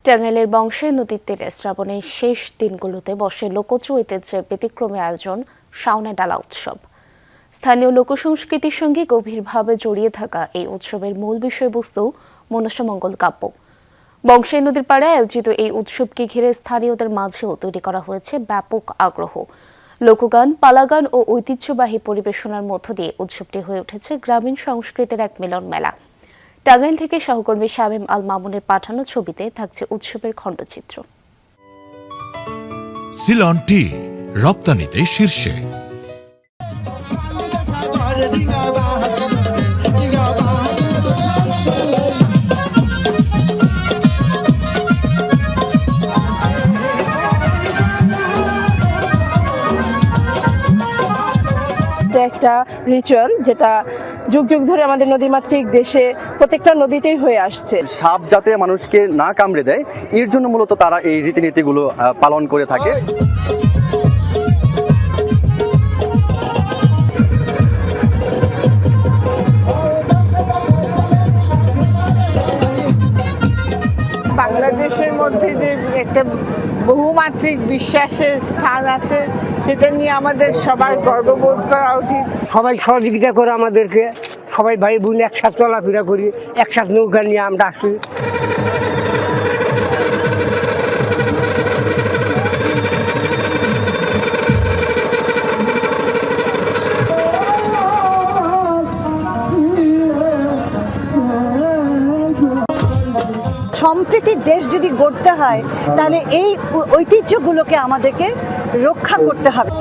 টাঙ্গাইলের বংশাই নদীর তীরে শ্রাবণের শেষ দিনগুলোতে বসে লোকজ ঐতিহ্যের ব্যতিক্রমী আয়োজন শাওনা ডালা উৎসব। স্থানীয় লোকসংস্কৃতির সঙ্গে গভীরভাবে জড়িয়ে থাকা এই উৎসবের মূল বিষয়বস্তু মনসামঙ্গল কাব্য। বংশাই নদীর পাড়ে আয়োজিত এই উৎসবকে ঘিরে স্থানীয়দের মাঝেও তৈরি করা হয়েছে ব্যাপক আগ্রহ। লোকগান, পালাগান ও ঐতিহ্যবাহী পরিবেশনার মধ্য দিয়ে উৎসবটি হয়ে উঠেছে গ্রামীণ সংস্কৃতির এক মিলন মেলা। টাঙ্গাইল থেকে সহকর্মী শামীম আল মামুনের পাঠানো ছবিতে থাকছে উৎসবের খণ্ডচিত্র। সিলন টি রপ্তানিতে শীর্ষে। একটা রিচুয়াল যেটা যুগ যুগ ধরে আমাদের নদীমাতৃক দেশে প্রত্যেকটা নদীতেই হয়ে আসছে। সাপ যাতে মানুষকে না কামড়ে দেয় এর জন্য মূলত তারা এই রীতিনীতিগুলো পালন করে থাকে। বাংলাদেশের মধ্যে যে একটা বহুমাত্রিক বিশ্বাসের স্থান আছে সেটা নিয়ে আমাদের সবার গর্ববোধ করা উচিত। সবাই সহযোগিতা করে আমাদেরকে, সবাই ভাই বোন একসাথে চলাফেরা করি, একসাথে নৌকা নিয়ে আমরা আসি। সম্প্রীতির দেশ যদি গড়তে হয় তাহলে এই ঐতিহ্যগুলোকে আমাদেরকে রক্ষা করতে হবে।